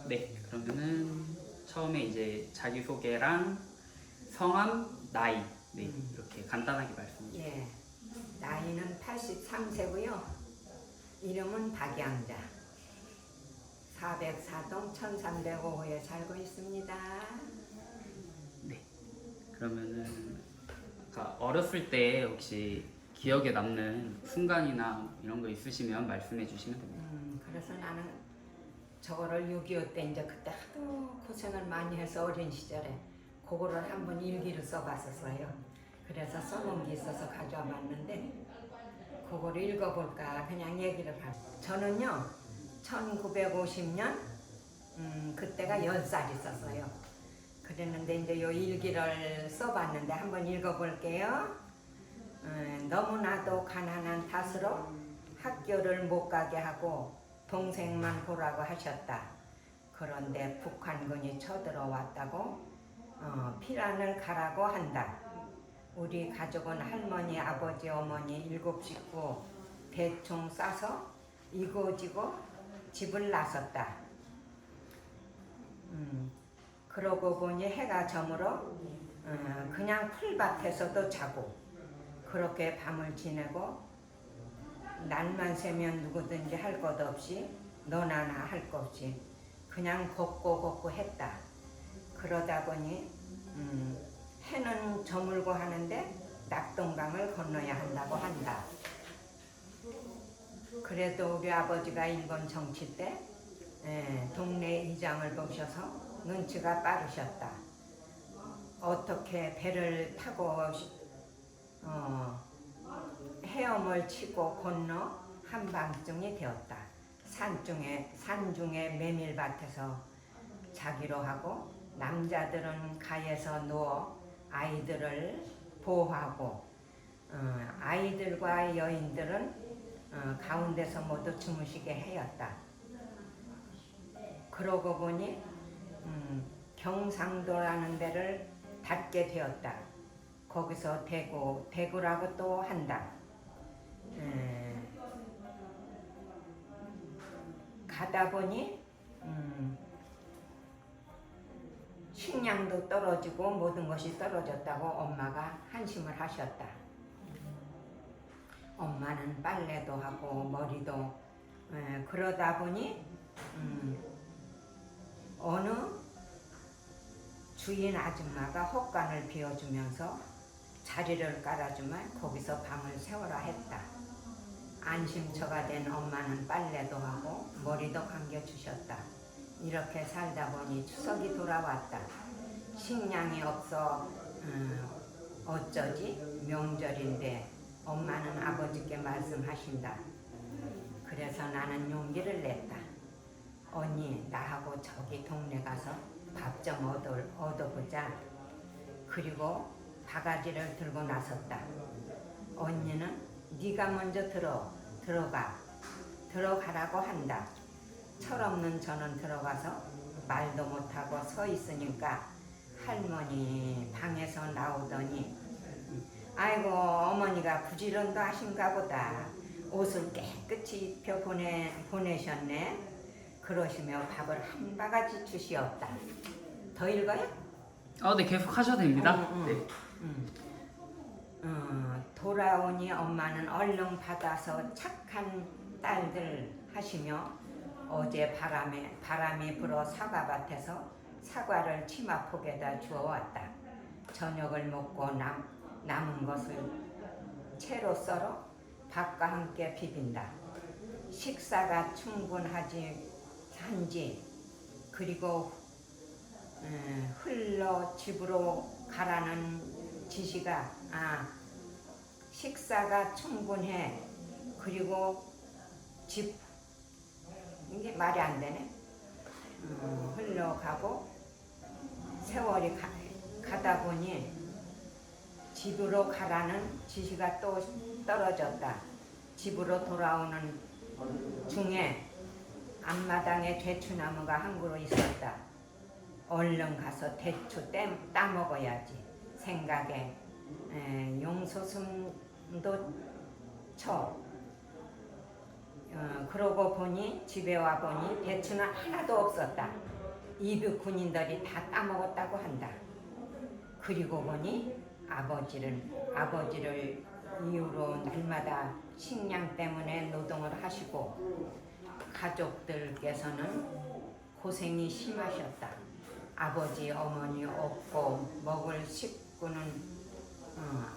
네, 그러면은 처음에 이제 자기소개랑 성함, 나이, 네, 이렇게 간단하게 말씀해 주세요. 예, 나이는 83세고요. 이름은 박양자. 404동 1305호에 살고 있습니다. 네, 그러면은 아까 어렸을 때 혹시 기억에 남는 순간이나 이런 거 있으시면 말씀해 주시면 됩니다. 그래서 나는 저거를 6.25 때 이제 그때 하도 고생을 많이 해서 어린 시절에 그거를 한번 일기를 써봤었어요. 그래서 써놓은 게 있어서 가져와 봤는데 그거를 읽어볼까 그냥 얘기를 하고. 저는요 1950년 그때가 10살 있었어요. 그랬는데 이제 요 일기를 써봤는데 한번 읽어볼게요. 너무나도 가난한 탓으로 학교를 못 가게 하고 동생만 보라고 하셨다. 그런데 북한군이 쳐들어왔다고 피란을 가라고 한다. 우리 가족은 할머니, 아버지, 어머니 7식구 대충 싸서 이고지고 집을 나섰다. 그러고 보니 해가 저물어 그냥 풀밭에서도 자고 그렇게 밤을 지내고 날만 새면 누구든지 할 것 없이 너나 나 할 것 없이 그냥 걷고 했다. 그러다 보니 해는 저물고 하는데 낙동강을 건너야 한다고 한다. 그래도 우리 아버지가 일본 정치 때 동네 이장을 보셔서 눈치가 빠르셨다. 어떻게 배를 타고 헤엄을 치고 건너 한밤중이 되었다. 산중에 메밀밭에서 자기로 하고 남자들은 가에서 누워 아이들을 보호하고 아이들과 여인들은 가운데서 모두 주무시게 하였다. 그러고 보니 경상도라는 데를 닿게 되었다. 거기서 대구라고 또 한다. 가다 보니 식량도 떨어지고 모든 것이 떨어졌다고 엄마가 한심을 하셨다. 엄마는 빨래도 하고 머리도 그러다 보니 어느 주인 아줌마가 헛간을 비워주면서 자리를 깔아주면 거기서 밤을 새워라 했다. 안심처가 된 엄마는 빨래도 하고 머리도 감겨주셨다. 이렇게 살다 보니 추석이 돌아왔다. 식량이 없어 어쩌지? 명절인데 엄마는 아버지께 말씀하신다. 그래서 나는 용기를 냈다. 언니 나하고 저기 동네 가서 밥 좀 얻어보자. 그리고 바가지를 들고 나섰다. 언니는 네가 먼저 들어가라고 한다. 철없는 저는 들어가서 말도 못하고 서 있으니까 할머니 방에서 나오더니 아이고 어머니가 부지런도 하신가 보다. 옷을 깨끗이 입혀 보내셨네. 그러시며 밥을 한 바가지 주시었다. 더 읽어요? 네, 계속 하셔도 됩니다. 네. 돌아오니 엄마는 얼른 받아서 착한 딸들 하시며 어제 바람이 불어 사과밭에서 사과를 치마폭에다 주워왔다. 저녁을 먹고 남은 것을 채로 썰어 밥과 함께 비빈다. 식사가 충분한지 그리고 흘러 집으로 가라는 지시가 식사가 충분해. 그리고 이게 말이 안 되네. 흘러가고 세월이 가다 보니 집으로 가라는 지시가 또 떨어졌다. 집으로 돌아오는 중에 앞마당에 대추나무가 한 그루 있었다. 얼른 가서 대추 따먹어야지 생각에 용소숨도 쳐. 그러고 보니 집에 와보니 대추는 하나도 없었다. 이북 군인들이 다 따먹었다고 한다. 그리고 보니 아버지를 이후로 날마다 식량 때문에 노동을 하시고 가족들께서는 고생이 심하셨다. 아버지 어머니 없고 먹을 식구는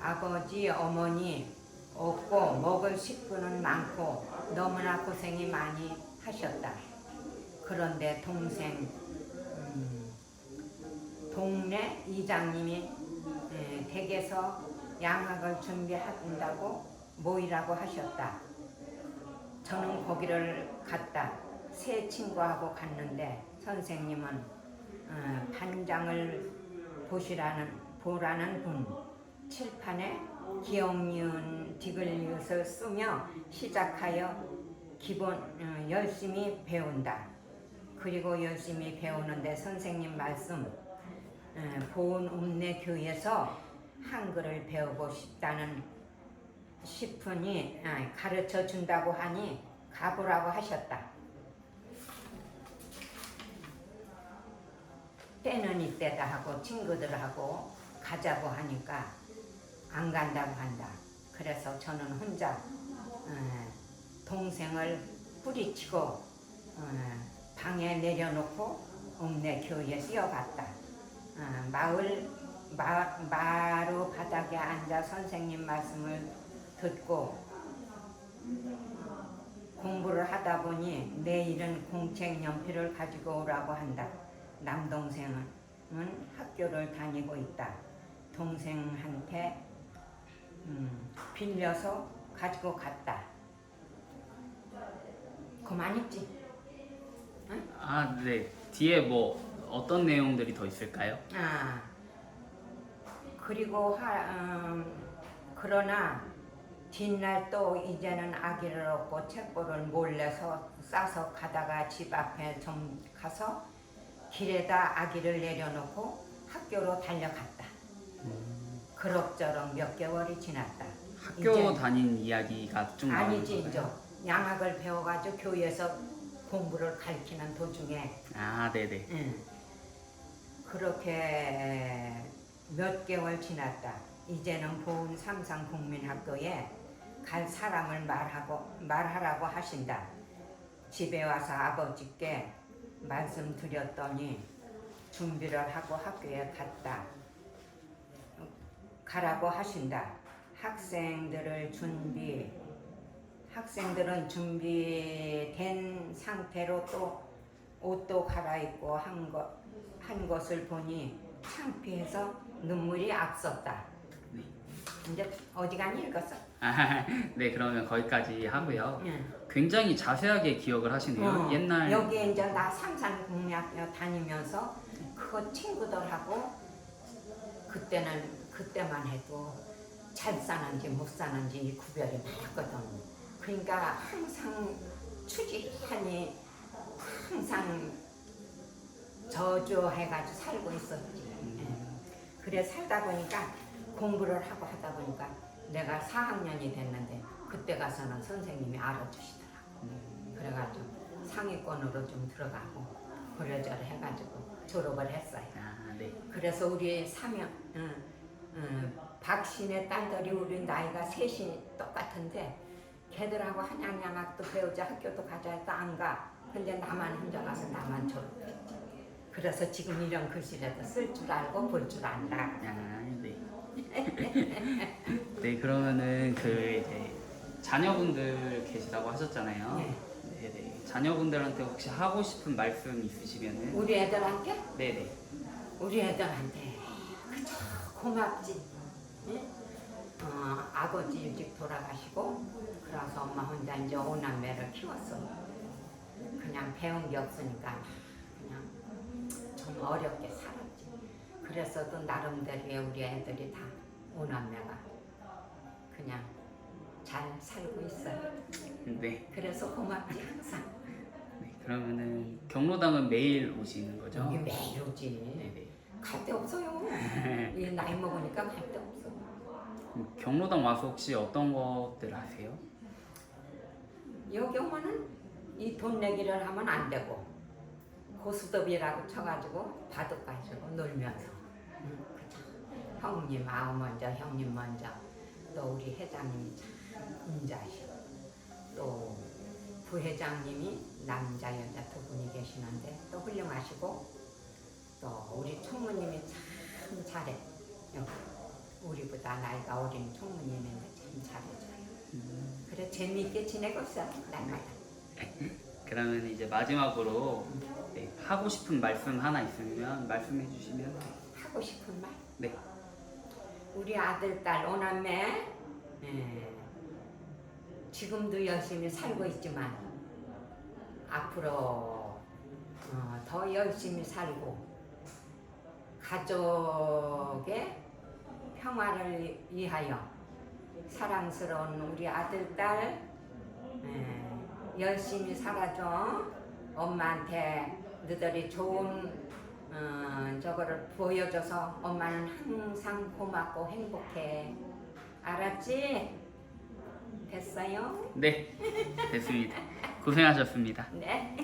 아버지 어머니 없고 먹을 식구는 많고 너무나 고생이 많이 하셨다. 그런데 동네 이장님이 댁에서 양학을 준비한다고 모이라고 하셨다. 저는 거기를 갔다. 새 친구하고 갔는데 선생님은 반장을 보라는 분 칠판에 기억니은 디귿을 쓰며 시작하여 열심히 배운다. 그리고 열심히 배우는데 선생님 말씀 보은 읍내교에서 한글을 배우고 싶으니 가르쳐 준다고 하니 가보라고 하셨다. 때는 이때다 하고 친구들하고 가자고 하니까 안 간다고 한다. 그래서 저는 혼자 동생을 뿌리치고 방에 내려놓고 읍내교에 뛰어갔다. 마루 바닥에 앉아 선생님 말씀을 듣고 공부를 하다 보니 내일은 공책 연필을 가지고 오라고 한다. 남동생은 학교를 다니고 있다. 동생한테 빌려서 가지고 갔다. 그만 있지? 응? 아, 네. 뒤에 뭐 어떤 내용들이 더 있을까요? 그리고 그러나 뒷날 또 이제는 아기를 얻고 책벌을 몰래서 싸서 가다가 집 앞에 좀 가서 길에다 아기를 내려놓고 학교로 달려갔다. 그럭저럭 몇 개월이 지났다. 학교 다닌 이야기가 좀 아니지 나오는 이제 건가요? 양학을 배워가지고 교회에서 공부를 가르치는 도중에 아, 네네. 그렇게 몇 개월 지났다. 이제는 보은 삼상국민학교에 갈 사람을 말하라고 하신다. 집에 와서 아버지께 말씀드렸더니 준비를 하고 학교에 갔다. 가라고 하신다. 학생들은 준비된 상태로 또 옷도 갈아입고 한 것을 보니 창피해서 눈물이 앞섰다. 네. 이제 어디가니 읽었어? 아, 네, 그러면 거기까지 하고요. 응. 굉장히 자세하게 기억을 하시네요. 옛날 여기에 이제 나 삼산국민학교 다니면서 그거 친구들하고 그때만 해도 잘 사는지 못 사는지 구별이 많았거든. 그러니까 항상 추지하니 항상 저주해가지고 살고 있었지. 그래 살다 보니까 공부를 하고 하다 보니까 내가 4학년이 됐는데 그때 가서는 선생님이 알아주시더라고. 그래가지고 상위권으로 좀 들어가고 그래저래 해가지고 졸업을 했어요. 아, 네. 그래서 우리 박신의 딸들이 우리 나이가 셋이 똑같은데 걔들하고 한양양학도 배우자 학교도 가자 해도 안 가. 근데 나만 혼자 가서 나만 졸업했지. 그래서 지금 이런 글씨라도 쓸 줄 알고 볼 줄 안다. 아, 네. 네, 그러면은 이제 자녀분들 계시다고 하셨잖아요. 네. 네. 자녀분들한테 혹시 하고 싶은 말씀 있으시면은 우리 애들한테? 네네. 우리 애들한테 그저 고맙지. 응? 아버지 일찍 돌아가시고 그래서 엄마 혼자 이제 5남매를 키웠어. 그냥 배운 게 없으니까 그냥 좀 어렵게 살았지. 그래서도 나름대로 우리 애들이 다 5남매가 그냥 잘 살고 있어요. 네. 그래서 고맙지 항상. 네. 그러면은 경로당은 매일 오시는 거죠? 여기 매일 오지. 네네. 갈 데 없어요. 이 나이 먹으니까 갈 데 없어. 경로당 와서 혹시 어떤 것들 하세요? 여기 오면은 이 돈 내기를 하면 안 되고 고스톱이라고 쳐가지고 바둑 가지고 놀면서 그죠. 형님 아우 먼저 형님 먼저 또 우리 회장님이 참 인자시고 또 부회장님이 남자 여자 두 분이 계시는데 또 훌륭하시고 또 우리 총무님이 참 잘해. 우리보다 나이가 어린 총무님인데 참 잘해줘요. 그래 재미있게 지내고 있어 날마다. 그러면 이제 마지막으로 네, 하고 싶은 말씀 하나 있으면 말씀해 주시면. 하고 싶은 말? 네. 우리 아들 딸 오남매 지금도 열심히 살고 있지만 앞으로 더 열심히 살고 가족의 평화를 위하여 사랑스러운 우리 아들 딸 열심히 살아줘. 엄마한테 너희들이 좋은 저거를 보여줘서 엄마는 항상 고맙고 행복해. 알았지? 됐어요? 네, 됐습니다. 고생하셨습니다. 네.